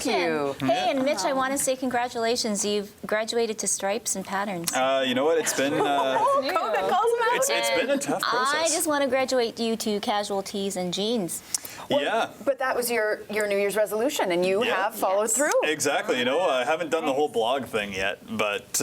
you. Hey, and Mitch, I want to say congratulations. You've graduated to stripes and patterns. You know what? It's been COVID calls him out. it's been a tough process. I just want to graduate you to casual tees and jeans. Yeah. But that was your New Year's resolution, and you have followed through. Exactly. You know, I haven't done the whole blog thing yet, but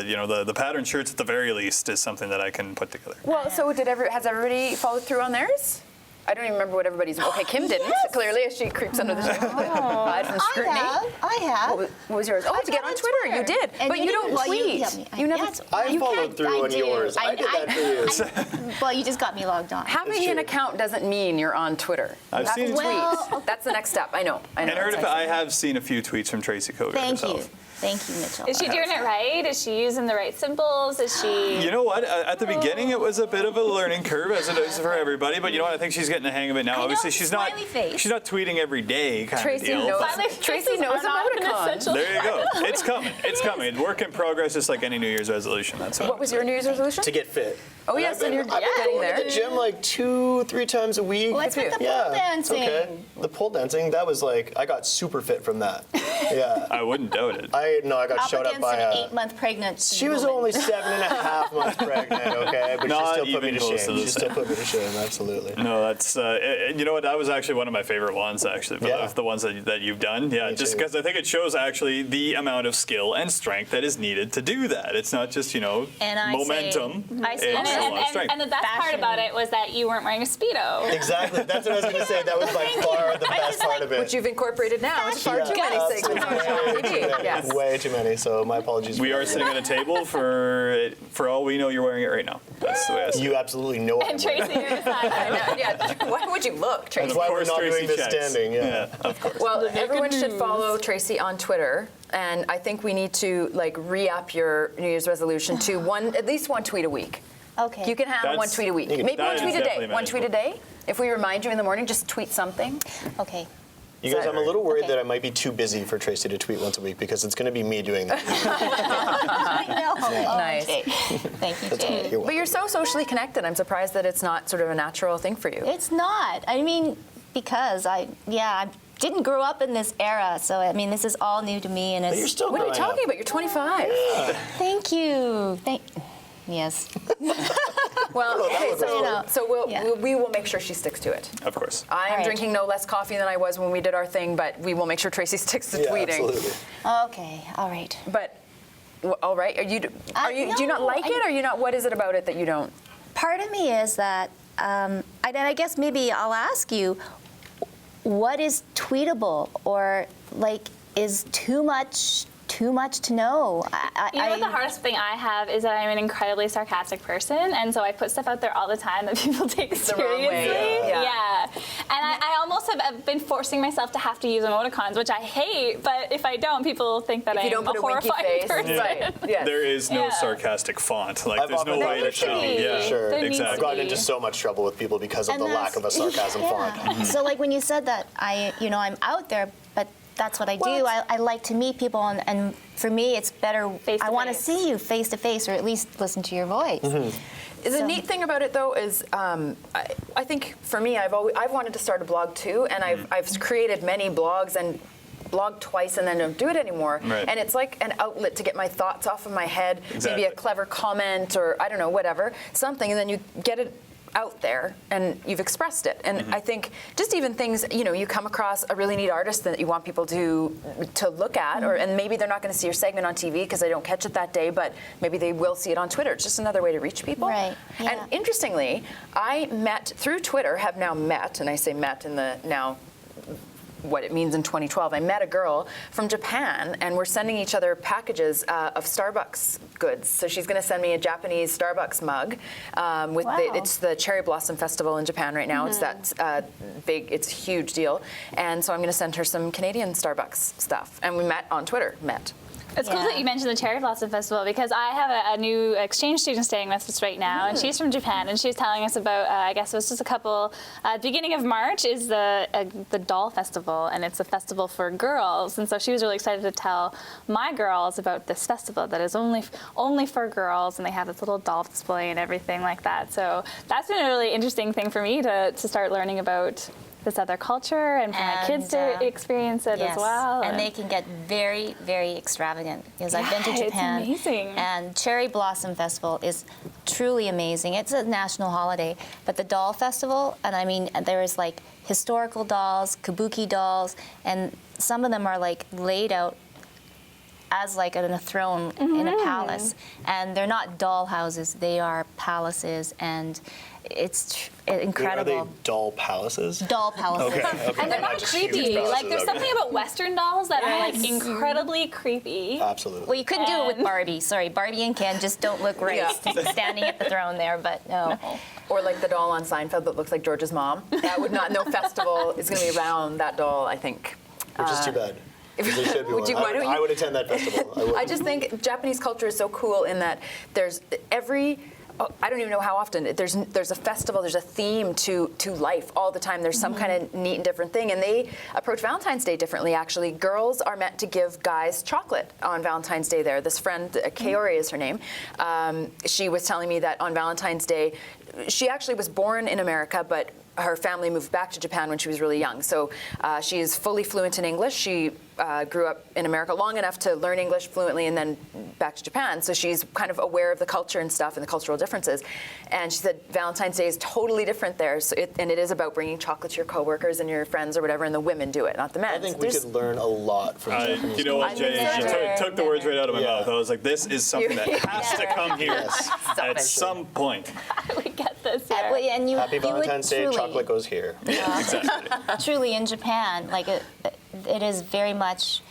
you know, the pattern shirts at the very least is something that I can put together. Well, so has everybody followed through on theirs? I don't even remember what everybody's. Okay, Kim didn't. Yes. Clearly, as she creeps under the from scrutiny. I have. What was yours? Oh, to get on Twitter. You did, And but you don't well, tweet. You never. I followed through on yours. I did that for you. Well, you just got me logged on. Having an account doesn't mean you're on Twitter. I've That's seen a tweet. That's the next step. I know. And I have seen a few tweets from Tracy Coder Thank herself. you. Thank you, Mitchell. Is she doing it right? Is she using the right symbols? Is she? You know what? At the beginning, it was a bit of a learning curve, as it is for everybody. But you know what? I think she's getting the hang of it now. Obviously, she's not tweeting every day, kind Tracy of deal. knows. Tracy knows about it. There you go. It's coming. It's coming. Work in progress, just like any New Year's resolution. That's What was your New Year's resolution? To get fit. Oh yes, and you're I've been getting going there. to the gym like 2-3 times a week. What's with the yeah, pole dancing? Okay. The pole dancing, that was like, I got super fit from that. Yeah. I wouldn't doubt it. I got Up showed up against by an 8-month pregnant. She was only 7.5 months pregnant, okay? But Not she still put me even to close shame. to the She still same. put me to shame, absolutely. No, that's you know what? That was actually one of my favorite ones, actually. Yeah. The ones that you've done. Yeah, Me just too. because I think it shows actually the amount of skill and strength that is needed to do that. It's not just And I momentum. say- It's a lot of strength. And the best part about it was that you weren't wearing a Speedo. Exactly. That's what I was going to say. That was by far the best part of it. Which you've incorporated now into far Yeah, too many segments on TV. Yes. Way too many, so my apologies. We are sitting at a table for all we know you're wearing it right now. That's the way I see it. You absolutely know what And I'm wearing. Tracy, you're beside Yeah. Why would you look, Tracy? That's why we're course, not Tracy doing this checks. standing, yeah. Of course. Well, everyone should follow Tracy on Twitter, and I think we need to like re-up your New Year's resolution to at least one tweet a week. Okay. You can have That's- one tweet a week. Maybe that one is tweet a day. definitely One tweet a manageable. day. If we remind you in the morning, just tweet something. Okay. You guys, I'm a little worried Okay. that I might be too busy for Tracy to tweet once a week because it's going to be me doing that. I know. Oh, Nice. okay. Thank you, Jay. You're But you're so socially connected. I'm surprised that it's not sort of a natural thing for you. It's not. I mean, because I didn't grow up in this era, so I mean, this is all new to me, and But you're it's. still What are you growing talking up. about? You're 25. Thank you. Yes. Well, okay, was so we will make sure she sticks to it. Of course. I am All right. drinking no less coffee than I was when we did our thing, but we will make sure Tracy sticks to Yeah, tweeting. absolutely. Okay. All right. But all right, do you not no, like it, or you not? What is it about it that you don't? Part of me is that, I guess maybe I'll ask you, what is tweetable, or like, is too much to know? You know what the hardest thing I have is that I'm an incredibly sarcastic person, and so I put stuff out there all the time that people take the seriously. wrong way. Yeah. And I almost have been forcing myself to have to use emoticons, which I hate, but if I don't, people think that If you I'm don't put a a winky horrifying face, person. right? Yes. There is no Yeah. sarcastic font. Like, I've there's no often way thought to there should tell. be. Yeah, Sure. There needs exactly. I've gotten into so much trouble with people because of And the that's- lack of a sarcasm font. So like when you said that, I'm out there, but that's what I do. I like to meet people, and for me, it's better. Face to I want to face. see you face to face, or at least listen to your voice. The So- neat thing about it, though, is I think for me, I've wanted to start a blog too, and I've created many blogs and blog twice and then don't do it anymore. Right. And it's like an outlet to get my thoughts off of my head, Exactly. maybe a clever comment or I don't know, whatever, something, and then you get it out there and you've expressed it. And I think just even things, you come across a really neat artist that you want people to look at, and maybe they're not going to see your segment on TV because they don't catch it that day, but maybe they will see it on Twitter. It's just another way to reach people. Right, yeah. And interestingly, I met through Twitter, have now met, and I say met in the now what it means in 2012. I met a girl from Japan, and we're sending each other packages of Starbucks goods. So she's going to send me a Japanese Starbucks mug. It's the Cherry Blossom Festival in Japan right now. It's that big, it's a huge deal. And so I'm going to send her some Canadian Starbucks stuff. And we met on Twitter. It's cool that you mentioned the Cherry Blossom Festival, because I have a new exchange student staying with us right now, and she's from Japan, and she was telling us about, I guess it was just a couple, beginning of March is the Doll Festival, and it's a festival for girls, and so she was really excited to tell my girls about this festival that is only for girls, and they have this little doll display and everything like that. So that's been a really interesting thing for me to start learning about this other culture and for my kids to experience it as well. And they can get very, very extravagant. Because I've been to Japan. It's amazing. And Cherry Blossom Festival is truly amazing. It's a national holiday. But the doll festival, and I mean, there is like historical dolls, kabuki dolls, and some of them are like laid out as like on a throne in a palace. And they're not doll houses, they are palaces, and it's incredible. Are they doll palaces? Doll palaces. Okay. And they're not just creepy. huge palaces, Like, there's something about Western dolls that are like incredibly creepy. Absolutely. Well, you couldn't do it with Barbie. Sorry, Barbie and Ken just don't look right standing at the throne there, but no. Or like the doll on Seinfeld that looks like George's mom. That would not. No festival is going to be around that doll, I think. Which is too bad. 'Cause there should be Would one. you- why don't you- I would attend that festival. I would. I just think Japanese culture is so cool in that there's I don't even know how often there's a festival, there's a theme to life all the time. There's some kind of neat and different thing, and they approach Valentine's Day differently. Actually, girls are meant to give guys chocolate on Valentine's Day. There, this friend Kaori is her name. She was telling me that on Valentine's Day, she actually was born in America, but her family moved back to Japan when she was really young. So she is fully fluent in English. She grew up in America long enough to learn English fluently and then back to Japan. So she's kind of aware of the culture and stuff and the cultural differences. And she said Valentine's Day is totally different there. So it is about bringing chocolate to your coworkers and your friends or whatever, and the women do it, not the men. I think So we there's- could learn a lot from Japanese. You know what, Jay? You took the words right out of my Yeah. mouth. I was like, this is something that has to come here Yes. at some point. We get this here. And you, Happy you would Valentine's Day, truly, chocolate goes here. Exactly. truly in Japan, like it is very much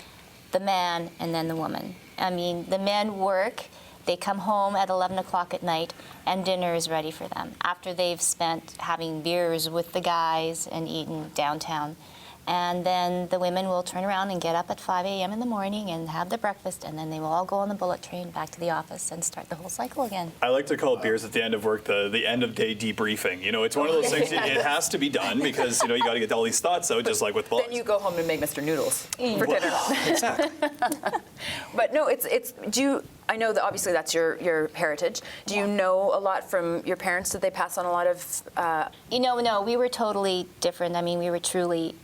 the man and then the woman. I mean, the men work, they come home at 11 o'clock at night, and dinner is ready for them after they've spent having beers with the guys and eaten downtown. And then the women will turn around and get up at 5 a.m. in the morning and have their breakfast, and then they will all go on the bullet train back to the office and start the whole cycle again. I like to call beers at the end of work the end of day debriefing. You know, it's one of those things, it has to be done because, you know, you got to get all these thoughts out, just like with blogs. Then you go home and make Mr. Noodles for dinner. Exactly. But no, I know that obviously that's your heritage. Do you know a lot from your parents? Did they pass on a lot of? No, we were totally different. I mean, we were truly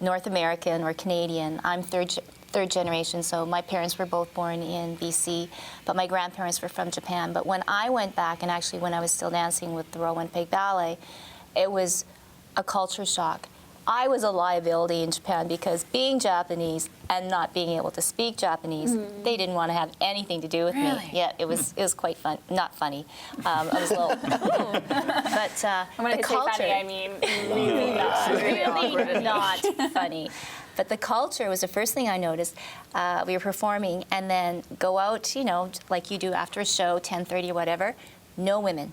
North American or Canadian. I'm third generation, so my parents were both born in BC, but my grandparents were from Japan. But when I went back, and actually when I was still dancing with the Rowan Peg Ballet, it was a culture shock. I was a liability in Japan because being Japanese and not being able to speak Japanese, they didn't want to have anything to do with Really? me. Yeah, it was quite fun. Not funny. I was a little. But When I the say culture. funny, I mean really not. Really not funny. But the culture was the first thing I noticed. We were performing and then go out, you know, like you do after a show, 10:30 or whatever. No women.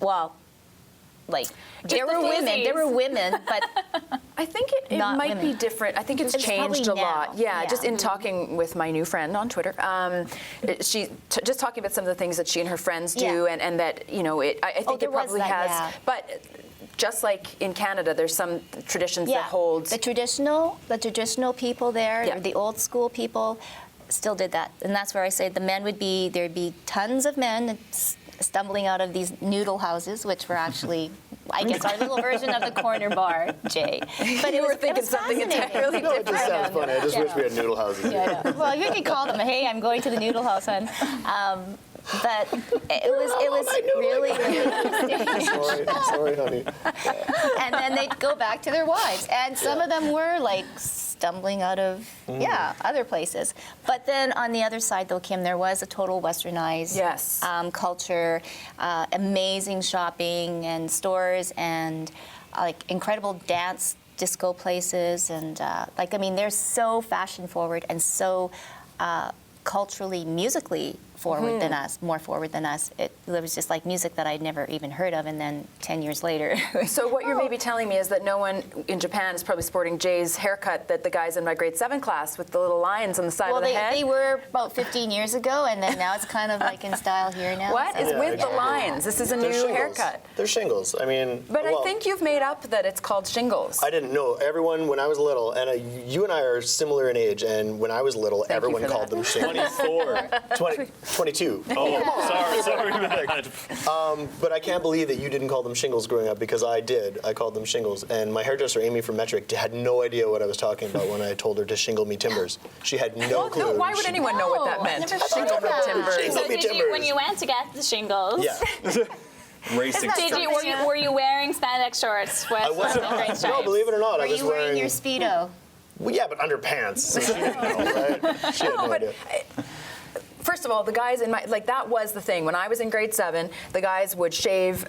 Well, like there were women, but I think it Not might be women. different. I think it's changed probably a lot. now. Yeah, Yeah. just in talking with my new friend on Twitter, just talking about some of the things that she and her friends do, Yeah. and that, you know, I think there it was probably that, has. yeah. But just like in Canada, there's some traditions that hold. the traditional people there, Yeah. the old school people, still did that, and that's where I say the men there'd be tons of men stumbling out of these noodle houses, which were actually, I guess, our little version of the corner bar, Jay. But You were it thinking was something fascinating. entirely No, it just different. sounds funny. I just wish we had noodle houses. Yeah, I know. Well, you can call them, hey, I'm going to the noodle house, hon. But it was really, really interesting. Sorry, honey. And then they'd go back to their wives. And some of them were like stumbling out of, other places. But then on the other side, though, Kim, there was a total westernized Yes. culture, amazing shopping and stores and like incredible dance disco places. And they're so fashion forward and so culturally, musically forward than us, more forward than us. It was just like music that I'd never even heard of, and then 10 years later. So what you're maybe telling me is that no one in Japan is probably sporting Jay's haircut that the guys in my grade 7 class with the little lines on the side Well, of the head. they were about 15 years ago, and then now it's kind of like in style here now. What so- is Yeah, with the exactly. lines? This is a They're new shingles. haircut. They're shingles. I mean, But well, I think you've made up that it's called shingles. I didn't know. Everyone, when I was little, and you and I are similar in age, and when I was little, everyone for called that. them shingles. 24. 22. Oh, sorry about that. But I can't believe that you didn't call them shingles growing up, because I did. I called them shingles. And my hairdresser, Amy from Metric, had no idea what I was talking about when I told her to shingle me timbers. She had no clue. No, why would anyone know what that No, I meant? never thought Shingle of me that. timbers. Shingle So me did you, timbers. when you went to get the shingles, Yeah. Racing did you, stripes. were you wearing spandex shorts with I wasn't. green stripes? No, believe it or not, Were I was you wearing your Speedo? Well, yeah, but underpants. So she didn't know, right? She had no But idea. first of all, the guys in my, like, that was the thing. When I was in grade 7, the guys would shave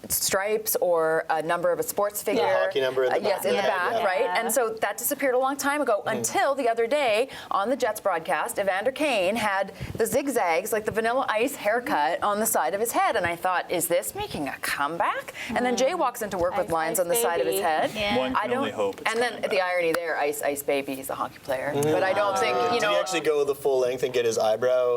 stripes or a number of a sports figure. The hockey number in the Yes, back. in the Yeah. back, Yeah. right? And so that disappeared a long time ago until the other day on the Jets broadcast, Evander Kane had the zigzags, like the Vanilla Ice haircut on the side of his head. And I thought, is this making a comeback? And then Jay walks into work with Ice, lines Ice on the side of his Baby. head. Yeah. One I can only don't, hope it's and then coming the back. irony there, Ice Baby, he's a hockey player. But I don't think, you Did know, he actually go the full length and get his eyebrow?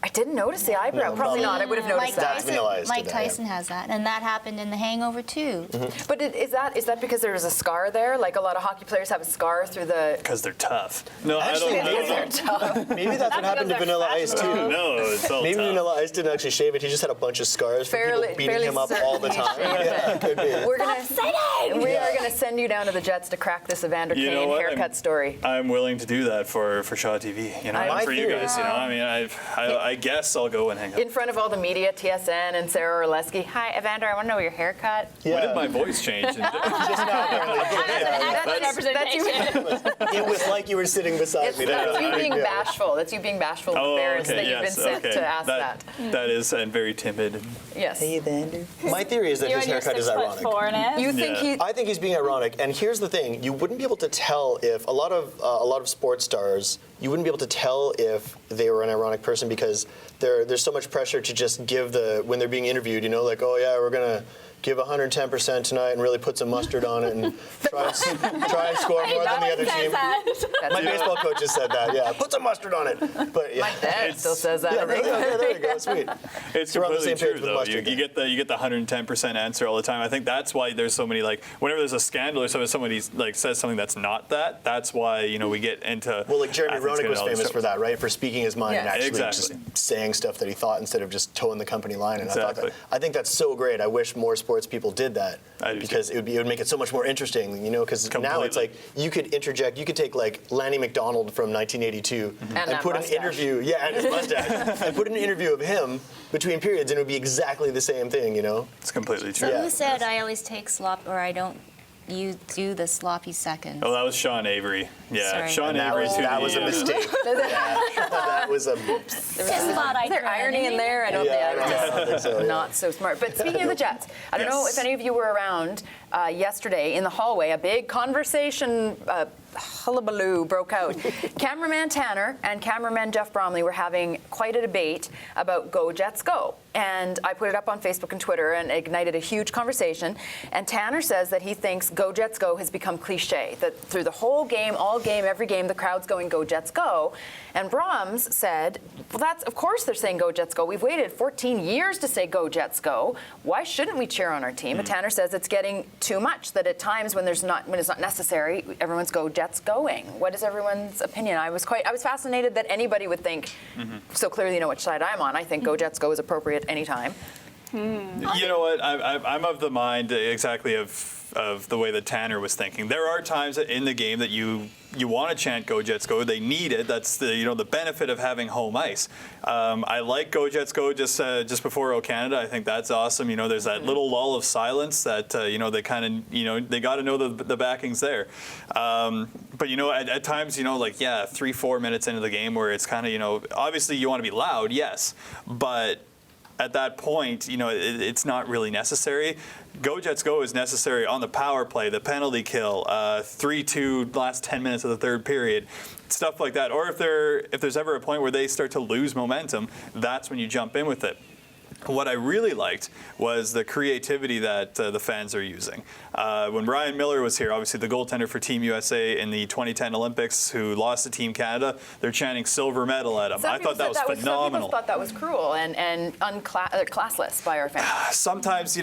I didn't notice the eyebrow. No, Probably probably. not. I would have Mike noticed that. That's Vanilla Ice Tyson, did Mike that, yeah. Tyson has that, and that happened in The Hangover too. But is that because there's a scar there? Like a lot of hockey players have a scar through the. Because they're tough. No, Actually, I don't know. Because they're tough. Maybe that's what happened to because Vanilla they're Ice too. fashionable. No, it's all Maybe tough. Vanilla Ice didn't actually shave it. He just had a bunch of scars from Fairly- people beating fairly him up all the time. Yeah, could be. We're gonna. We are gonna send you down to the Jets to crack this Evander You know Kane what? haircut story. I'm willing to do that for Shaw TV. You know, My and for you theory- guys. You know, I mean, I guess I'll go and hang out. In front of all the media, TSN and Sarah Orlesky. Hi, Evander. I want to know your haircut. When did my voice change? Just now, apparently. Excellent representation. It was like you were sitting beside me. That's you being Yeah. bashful. That's you being bashful and Oh, embarrassed okay, that you've been yes, sent okay. to ask that. That is, and very timid. Yes. My theory is that You his and your haircut is ironic. 6'4" You think Yeah. he? I think he's being ironic, and here's the thing: you wouldn't be able to tell if a lot of sports stars. You wouldn't be able to tell if they were an ironic person because there's so much pressure to just give when they're being interviewed. You know, like, oh yeah, we're gonna give 110% tonight and really put some mustard on it and try and score more than the other team. My baseball coach just said that. Yeah, put some mustard on it. But yeah, My dad still says that. yeah, I think. really? Okay, there you go. Sweet. It's So we're on the completely same page true, with though. mustard You then. get the 110% answer all the time. I think that's why there's so many, like, whenever there's a scandal or somebody like says something that's not that. That's why we get into. Well, like Jeremy athletes Roenick getting was all this famous stuff. for that, right? For speaking his mind and Yeah. actually Exactly. just saying stuff that he thought instead of just towing the company line. And Exactly. I think that's so great. I wish more sports people did that I do because it would make it so much more interesting. You know, because now it's like Completely. you could interject. You could take like Lanny McDonald from 1982 And and that put mustache. an interview, and his mustache, and put an interview of him between periods, and it would be exactly the same thing. You know. It's completely true. So Yeah. who said I always take slop or I don't? You do the sloppy seconds. Oh, that was Sean Avery. Yeah, Sorry. Sean And Avery. that was a mistake. that was a. Just thought I'd Is there throw that irony in there? I don't Yeah, think I don't think so. Yeah. Not so smart. But speaking of the Jets, I don't know Yes. if any of you were around yesterday in the hallway. A big conversation hullabaloo broke out. Cameraman Tanner and cameraman Jeff Bromley were having quite a debate about Go Jets Go. And I put it up on Facebook and Twitter and ignited a huge conversation. And Tanner says that he thinks Go Jets Go has become cliche, that through the whole game, all game, every game, the crowd's going Go Jets Go. And Broms said, well, that's, of course they're saying Go Jets Go. We've waited 14 years to say Go Jets Go. Why shouldn't we cheer on our team? But Tanner says it's getting too much, that at times when it's not necessary, everyone's Go Jets going. What is everyone's opinion? I was fascinated that anybody would think, so clearly you know which side I'm on. I think Go Jets Go is appropriate anytime. You know what? I'm of the mind exactly of the way that Tanner was thinking. There are times in the game that you want to chant "Go Jets Go." They need it. That's the benefit of having home ice. I like "Go Jets Go" just before "O Canada." I think that's awesome. There's that little lull of silence that they kind of they got to know the backing's there. But at times 3-4 minutes into the game where it's kind of obviously you want to be loud, yes, but at that point, it's not really necessary. Go Jets Go is necessary on the power play, the penalty kill, 3-2 last 10 minutes of the third period, stuff like that. Or if there's ever a point where they start to lose momentum, that's when you jump in with it. What I really liked was the creativity that the fans are using. When Ryan Miller was here, obviously the goaltender for Team USA in the 2010 Olympics, who lost to Team Canada, they're chanting silver medal at him. I thought that was phenomenal. Some people thought that was cruel and classless by our fans. Sometimes,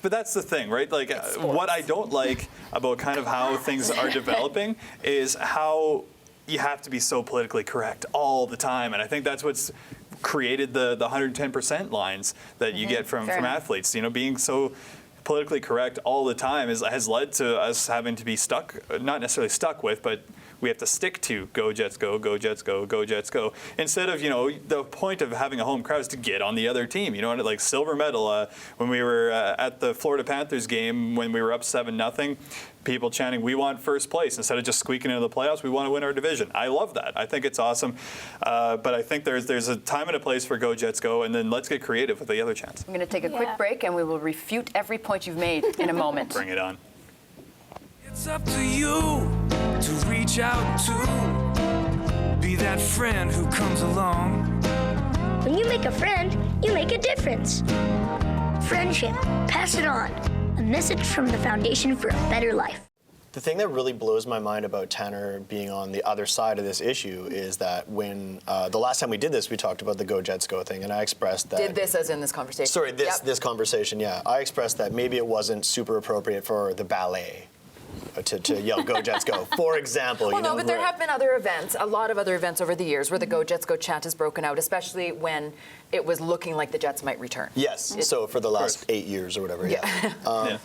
but that's the thing, right? Like, what I don't like about kind of how things are developing is how you have to be so politically correct all the time. And I think that's what's created the 110% lines that you get from Fair enough. athletes. You know, being so politically correct all the time has led to us having to be stuck, not necessarily stuck with, but we have to stick to go Jets go, go Jets go, go Jets go. Instead of, you know, the point of having a home crowd is to get on the other team. You know, like silver medal when we were at the Florida Panthers game when we were up 7-0. People chanting, "We want first place," instead of just squeaking into the playoffs. We want to win our division. I love that. I think it's awesome. But I think there's a time and a place for go Jets go, and then let's get creative with the other chants. I'm going to take a quick Yeah. break, and we will refute every point you've made in a moment. Bring it on. It's up to you to reach out to be that friend who comes along. When you make a friend, you make a difference. Friendship, pass it on. A message from the Foundation for a Better Life. The thing that really blows my mind about Tanner being on the other side of this issue is that when the last time we did this, we talked about the Go Jets Go thing, and I expressed that. Did this as in this conversation? Sorry, Yep. this conversation, yeah. I expressed that maybe it wasn't super appropriate for the ballet to yell "Go Jets Go," for example. Well, you know, no, but there where- have been other events, a lot of other events over the years where the Go Jets Go chant has broken out, especially when it was looking like the Jets might return. Yes, so for the last course. 8 years or whatever, yeah. Yeah.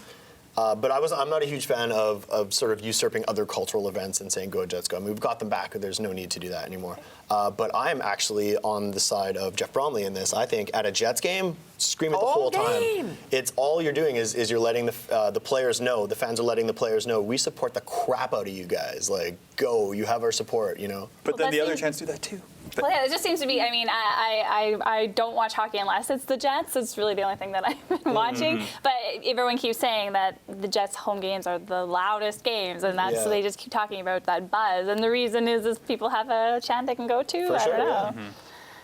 But I'm not a huge fan of sort of usurping other cultural events and saying "Go Jets Go." I mean, we've got them back. There's no need to do that anymore. But I am actually on the side of Jeff Bromley in this. I think at a Jets game, scream it the All whole game. time. It's all you're doing is you're letting the players know. The fans are letting the players know we support the crap out of you guys. Like, go, you have our support. You know. But Well, then the that other seems- chants do that too. Well, yeah, it just seems to be. I mean, I don't watch hockey unless it's the Jets. It's really the only thing that I've been watching. But everyone keeps saying that the Jets' home games are the loudest games, and that's Yeah. so they just keep talking about that buzz. And the reason is people have a chant they can go to. For I sure, don't know. yeah.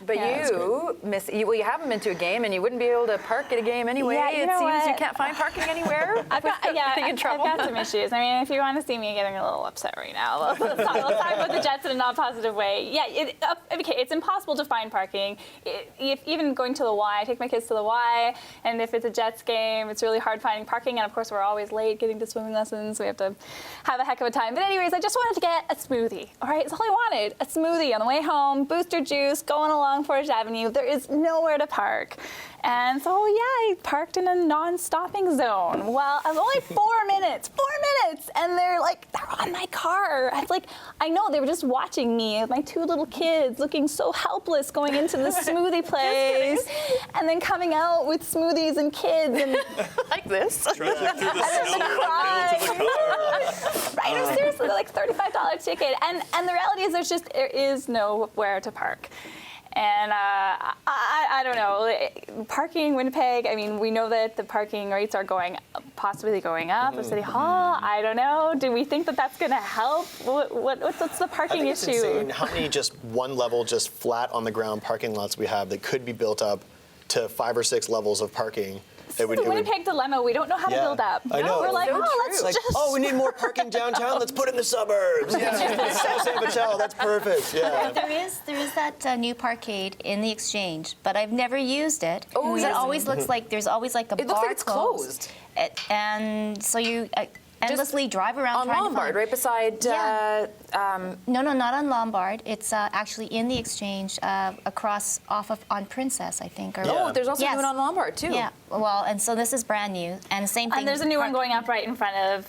But Yeah, that's you haven't been to a game, and you wouldn't be able to park at a game anyway. Yeah, you it know seems you what? can't find parking anywhere. I've got, yeah, Getting in I've trouble. got some issues. I mean, if you want to see me getting a little upset right now, let's talk about the Jets in a non-positive way. Yeah, okay, it's impossible to find parking. If even going to the Y, I take my kids to the Y, and if it's a Jets game, it's really hard finding parking. And of course, we're always late getting to swimming lessons. We have to have a heck of a time. But anyways, I just wanted to get a smoothie. All right, that's all I wanted. A smoothie on the way home, booster juice, going along Forge Avenue. There is nowhere to park. And so, yeah, I parked in a non-stopping zone. Well, I was only 4 minutes, and they're on my car. I was like, I know, they were just watching me, my 2 little kids looking so helpless going into the smoothie place, and then coming out with smoothies and kids, and like this. Trudging through the then snow cry. uphill to the car. right, no, seriously, they're like $35 ticket. And the reality is there is nowhere to park. And I don't know, parking Winnipeg, I mean, we know that the parking rates are possibly going up at City Hall. I don't know. Do we think that that's going to help? What's the I parking think it's issue? insane how many just one level, just flat on the ground parking lots we have that could be built up to 5 or 6 levels of parking. This is the Winnipeg dilemma. We don't know how to Yeah, build up. I know. We're like, So oh, let's true. Like, just. oh, we need more parking downtown. Let's put it in the suburbs. Yeah, just put South San Patel. That's perfect. Yeah. There is that new parkade in the Exchange, but I've never used it. Oh, because yes. It always looks like there's always like a It looks bar like it's closed. And so you endlessly drive around On trying Lombard, to find. right beside. Yeah. No, not on Lombard. It's actually in the Exchange across on Princess, I think. Or, Yeah. Oh, there's also Yes. one on Lombard too. Yeah. Well, and so this is brand new, and the same thing. And there's a new one park- going up right in front of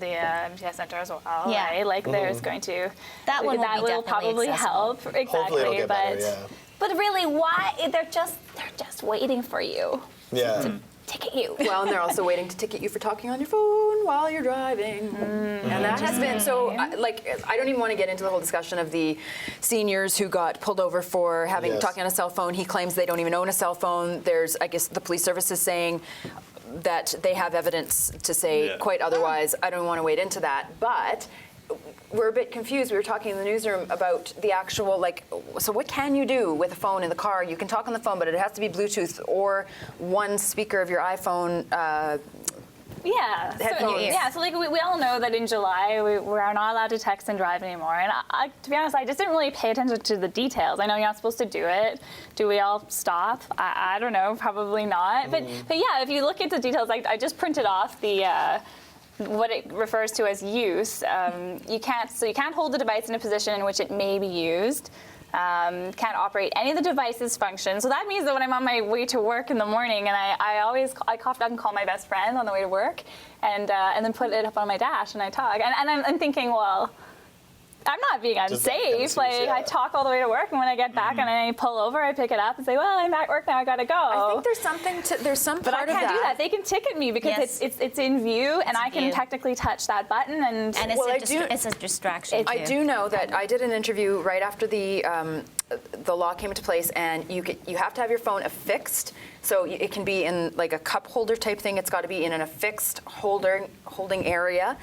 the MTS Center as well. Yeah. Right? Like there's going to That one will be will definitely probably accessible. help. Exactly. Hopefully it'll get but better, yeah. but really, why they're just waiting for you Yeah. to ticket you. Well, and they're also waiting to ticket you for talking on your phone while you're driving. And that has been so, I don't even want to get into the whole discussion of the seniors who got pulled over for Yes. talking on a cell phone. He claims they don't even own a cell phone. There's, I guess, the police service is saying that they have evidence to say Yeah. quite otherwise. I don't want to wade into that. But we're a bit confused. We were talking in the newsroom about the actual, so what can you do with a phone in the car? You can talk on the phone, but it has to be Bluetooth or one speaker of your iPhone. Yeah. Headphones. So we all know that in July we are not allowed to text and drive anymore. And to be honest, I just didn't really pay attention to the details. I know you're not supposed to do it. Do we all stop? I don't know. Probably not. But yeah, if you look into details, I just printed off the. What it refers to as use. You can't hold the device in a position in which it may be used. can't operate any of the devices function. So that means that when I'm on my way to work in the morning, and I often call my best friend on the way to work, and then put it up on my dash and I talk. And I'm thinking, well, I'm not being unsafe. Like, I talk all the way to work, and when I get back and I pull over, I pick it up and say, well, I'm at work now, I gotta go. I think there's some but part I of can't do that. They can ticket me because it's in view, and I can technically touch that button. And it's a distraction. I do know that I did an interview right after the law came into place, and you have to have your phone affixed. So it can be in like a cup holder type thing. It's got to be in an affixed holding area.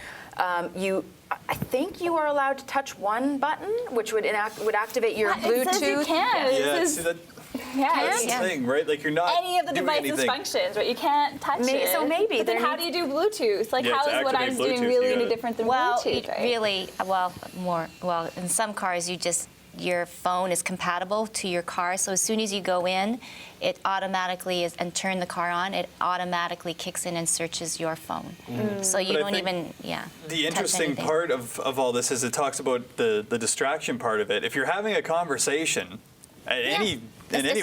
I think you are allowed to touch one button, which would activate your Bluetooth. It says you can. That's the thing, right? Like, you're not any of the doing device's anything. functions, right? You can't touch it. So maybe. But then how do you do Bluetooth? Like, how to is what I'm activate doing Bluetooth, really you any gotta- different than Well, Bluetooth, right? really, in some cars, your phone is compatible to your car. So as soon as you go in, it automatically and turn the car on, it automatically kicks in and searches your phone. So you But I don't think even, The touch interesting anything. part of all this is it talks about the distraction part of it. If you're having a conversation in any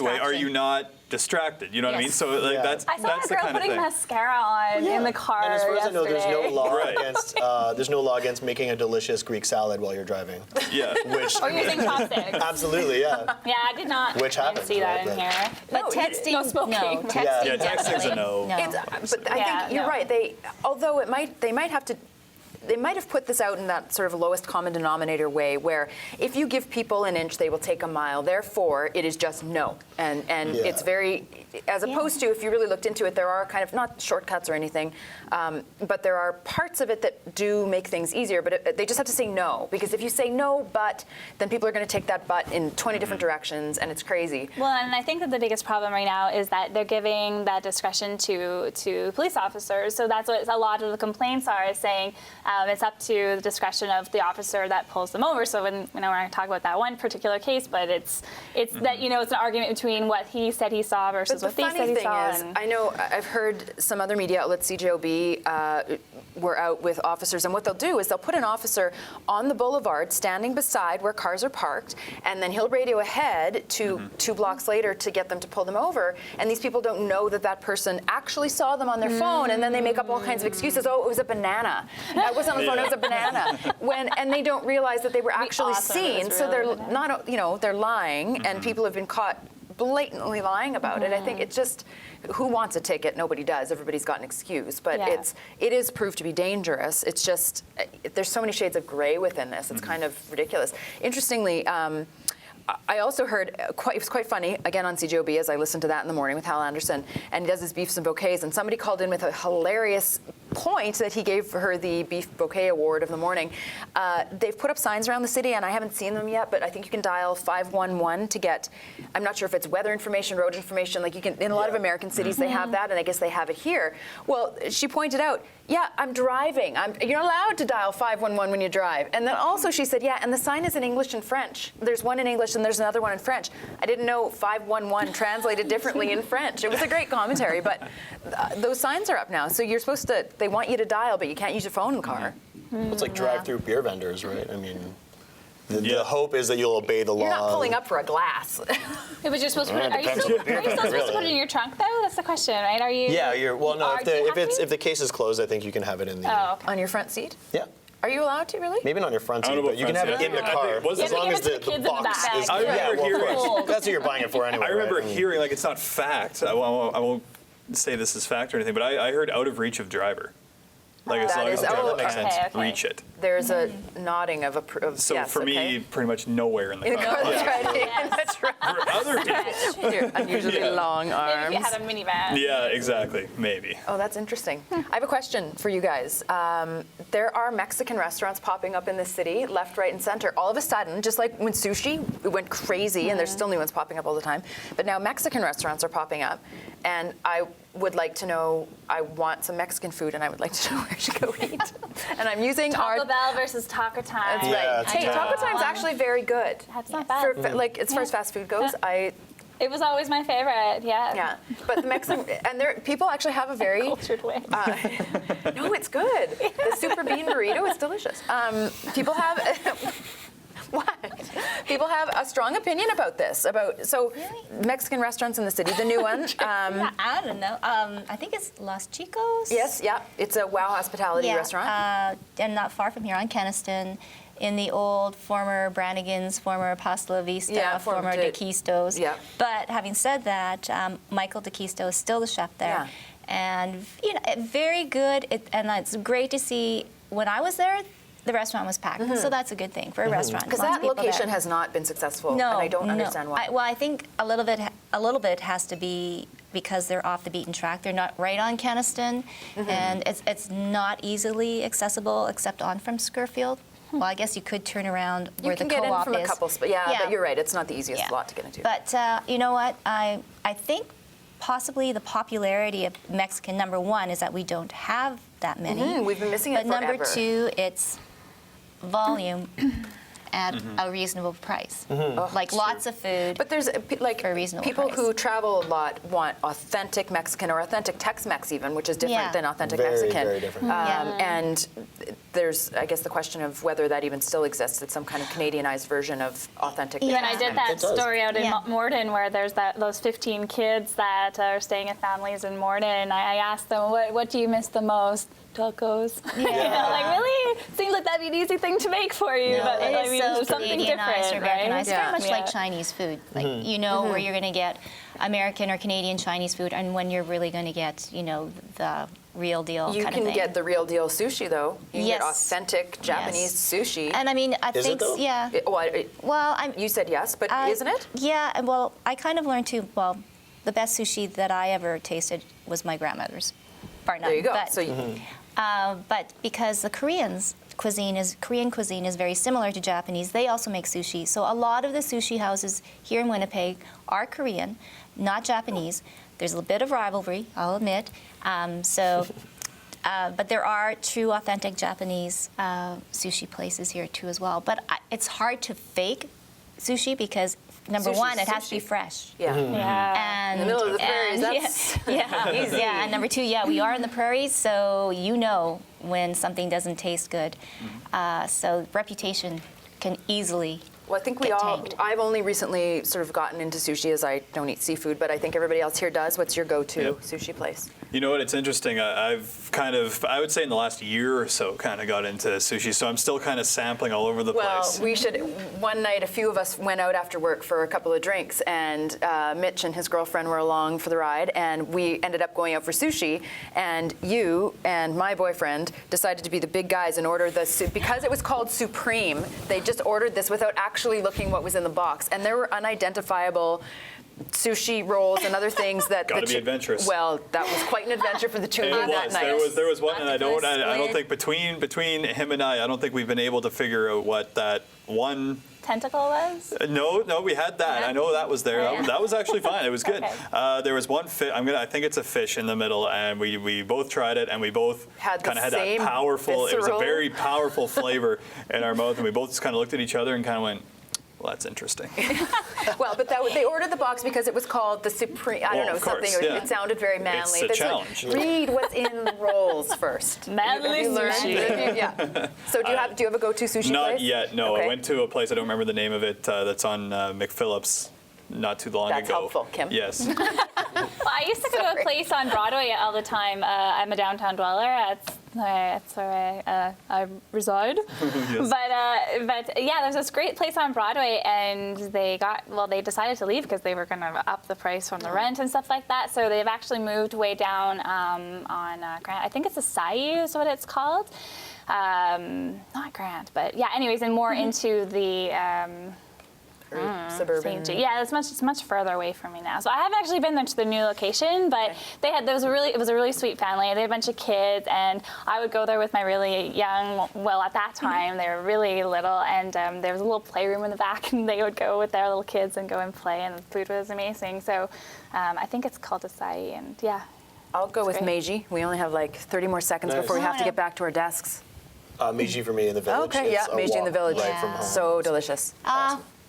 way, are distraction. you not distracted? You know what I mean? Yes. So like Yeah. that's I saw that's a the girl kind of putting thing. mascara on in the car And as far as I know, there's no yesterday. law Right. against making a delicious Greek salad while you're driving. Yeah. Which Or using chopsticks. absolutely, yeah. Yeah, I did not Which happens, see that right? in here. But No, texting, no smoking. texting Yeah, texting's a definitely. no. But I Yeah, think you're no. right. Although they might have put this out in that sort of lowest common denominator way, where if you give people an inch, they will take a mile. Therefore, it is just no, and it's very, as opposed to if you really looked into it, there are kind of not shortcuts or anything, but there are parts of it that do make things easier. But they just have to say no, because if you say no, but then people are going to take that but in 20 different directions, and it's crazy. Well, and I think that the biggest problem right now is that they're giving that discretion to police officers. So that's what a lot of the complaints are, is saying it's up to the discretion of the officer that pulls them over. So when we're going to talk about that one particular case, but it's that it's an argument between what he said he saw versus what they said he saw. The funny thing is, I know I've heard some other media outlets, CJOB, were out with officers, and what they'll do is they'll put an officer on the boulevard standing beside where cars are parked, and then he'll radio ahead to 2 blocks later to get them to pull them over. And these people don't know that person actually saw them on their phone, and then they make up all kinds of excuses. Oh, it was a banana. It wasn't on the phone, it was a banana. And they don't realize that they were actually awesome if it seen. was So really they're a banana. not, they're lying, and people have been caught blatantly lying about it. I think it's just, who wants a ticket? Nobody does. Everybody's got an excuse. But Yeah. it is proved to be dangerous. It's just, there's so many shades of gray within this. It's kind of ridiculous. Interestingly, I also heard, it was quite funny, again on CJOB, as I listened to that in the morning with Hal Anderson, and he does his beefs and bouquets, and somebody called in with a hilarious point that he gave her the Beef Bouquet Award of the morning. They've put up signs around the city, and I haven't seen them yet, but I think you can dial 511 to get, I'm not sure if it's weather information, road information, like you can, in a lot of American cities they have that, and I guess they have it here. Well, she pointed out, yeah, I'm driving. You're allowed to dial 511 when you drive. And then also she said, yeah, and the sign is in English and French. There's one in English and there's another one in French. I didn't know 511 translated differently in French. It was a great commentary, but those signs are up now. So you're supposed to, they want you to dial, but you can't use your phone in the car. It's like drive-through beer vendors, right? I mean, the hope is that you'll obey the law. You're not pulling up for a glass. Yeah, but you're supposed to put it, are you depends still on the beer supposed vendor, to put it in your trunk though? That's the question, right? Are you? Yeah, no. Do you have to? If the case is closed, I think you can have it in the. Oh, okay. On your front seat? Yeah. Are you allowed to, really? Maybe not on your front I seat, don't know but you can about have it in front the seat. car Was it- as long give as it to the the kids in the box back. is. I remember well, of hearing- course. That's what you're buying it for anyway. I remember right? hearing, like, it's not fact. I won't say this is fact or anything, but I heard out of reach of driver. Like, as That long as is- the driver oh, can't okay. reach it. There's a nodding of So yes, for okay. me, pretty much nowhere in the car. That's right. That's right. For other people. Your unusually Yeah. long arms. Maybe if you had a minivan. Yeah, exactly. Maybe. Oh, that's interesting. I have a question for you guys. There are Mexican restaurants popping up in the city, left, right, and center. All of a sudden, just like when sushi went crazy, and there's still new ones popping up all the time, but now Mexican restaurants are popping up, and I would like to know, I want some Mexican food, and I would like to know where to go eat. And I'm using Taco Bell versus Taco Time. That's Yeah, right. it's Hey, tough. Taco Time's actually very good. That's not bad. For, like, as far as fast food goes, It was always my favorite. Yeah. yeah. But the Mexican, and there, people actually have a very Cultured way. no, it's good. The super bean burrito is delicious. People have, What? People have a strong opinion about this. Mexican restaurants in the city. The new one. I don't know. I think it's Los Chicos. Yes, yeah. It's a Wow Hospitality restaurant. And not far from here on Keniston, in the old former Brannigan's, former Pasta La Vista, former De Quistos. Yeah. But having said that, Michael De Quisto is still the chef there. Yeah. And very good. And it's great to see. When I was there, the restaurant was packed. So that's a good thing for a restaurant. Because Lots that of people location there. has not been successful, No, and I don't understand why. Well, I think a little bit has to be because they're off the beaten track. They're not right on Keniston, and it's not easily accessible except on from Scurfield. Well, I guess you could turn around You where can the get in co-op from a is. couple, but you're right. It's not the easiest lot to get into. But you know what? I think possibly the popularity of Mexican, number one, is that we don't have that many. We've been missing it But forever. number two, it's volume at a reasonable price. Like lots of food. But there's like For a reasonable people price. who travel a lot want authentic Mexican or authentic Tex-Mex even, which is different Yeah. than authentic Very, Mexican. very different. And there's, I guess, the question of whether that even still exists. It's some kind of Canadianized version of authentic. When I did that It does. story out in Yeah. Morden, where there's those 15 kids that are staying at families in Morden, I asked them, what do you miss the most? Tacos. You know, like, really? Seems like that'd be an easy thing to make for you, but It I is mean, so something Canadianized or different, right? Americanized. Very much like Yeah. Chinese food. Like where you're going to get American or Canadian Chinese food, and when you're really going to get the real deal You kind can of thing. get the real deal sushi though. You can Yes. get authentic Japanese sushi. And I mean, I Is it think though? yeah. Well, you said yes, but isn't it? Yeah. And well, I kind of learned too. Well, the best sushi that I ever tasted was my grandmother's. Bar none. There you go. But, So but because the Korean cuisine is very similar to Japanese, they also make sushi. So a lot of the sushi houses here in Winnipeg are Korean, not Japanese. There's a bit of rivalry, I'll admit. But there are true, authentic Japanese sushi places here too as well. But it's hard to fake sushi because number Sushi's one, it has to be sushi. fresh. yeah. Yeah. And In the middle of the prairies, and- that's yeah, yeah. And number two, we are in the prairies, so you know when something doesn't taste good. So reputation can easily. Well, I think we get all. tanked. I've only recently sort of gotten into sushi as I don't eat seafood, but I think everybody else here does. What's your go-to Yep. sushi place? You know what? It's interesting. I've kind of, I would say in the last year or so, kind of got into sushi. So I'm still kind of sampling all over the Well, place. we should. One night, a few of us went out after work for a couple of drinks, and Mitch and his girlfriend were along for the ride, and we ended up going out for sushi. And you and my boyfriend decided to be the big guys and order the because it was called Supreme. They just ordered this without actually looking what was in the box, and there were unidentifiable sushi rolls and other things that Gotta be adventurous. Well, that was quite an adventure for the two of It you that was. night. There was one, and I don't Octopus, think between him and I don't think we've been able to figure out what that one. Tentacle was? No, we had that. I know that was there. Oh, yeah. That was actually fine. It was good. Okay. There was one fish. I think it's a fish in the middle, and we both tried it, and we both Had the kind of had that same powerful. It was a visceral- very powerful flavor in our mouth, and we both just kind of looked at each other and kind of went, "Well, that's interesting." Well, but they ordered the box because it was called the Supreme. I don't Well, know, of course, something. yeah. It sounded very manly. It's a But so challenge. read what's in the rolls first. Manly Have you learned? sushi. Yeah. So do you have a go-to sushi Not place? yet. No, Okay. I went to a place. I don't remember the name of it. That's on McPhillips. Not too long That's ago. helpful, Kim. Yes. Well, I used to go to a place on Broadway all the time. I'm a downtown dweller. That's where I reside. Yes. But yeah, there's this great place on Broadway, and they decided to leave because they were going to up the price from the rent and stuff like that. So they've actually moved way down on Grant. I think it's Acai is what it's called. Not Grant, but yeah. Anyways, and more into the. Suburban. Yeah, it's much further away from me now. So I haven't actually been there to the new location, but it was a really sweet family. They had a bunch of kids, and I would go there with my really young. Well, at that time they were really little, and there was a little playroom in the back, and they would go with their little kids and go and play, and the food was amazing. So I think it's called Acai, and yeah. I'll go with great. Meiji. We only have like 30 more seconds Nice. before we have to Oh, get back to our desks. Meiji for me in the village. Okay, yeah, It's a Meiji in the walk village. right from Yeah. home. So delicious.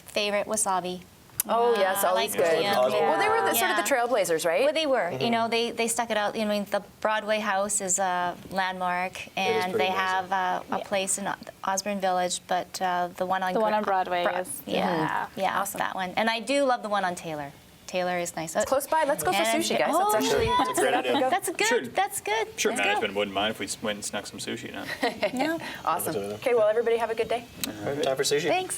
Favorite wasabi. Oh yes, I always like good. museums. Well, they were sort of Yeah. the trailblazers, right? Well, they were. You know, they stuck it out. I mean, the Broadway House is a landmark, and pretty they have a place in Osborne Village, but the one on The one on Broadway is yeah, Awesome. that one. And I do love the one on Taylor. Taylor is nice. Close by. Let's go for And- sushi, guys. oh, That's actually It's a great idea. That's good. Sure. That's good. Sure, Let's go. management wouldn't mind if we went and snuck some sushi now. Yeah. awesome. Okay, well, everybody have a good day. Time for sushi. Thanks.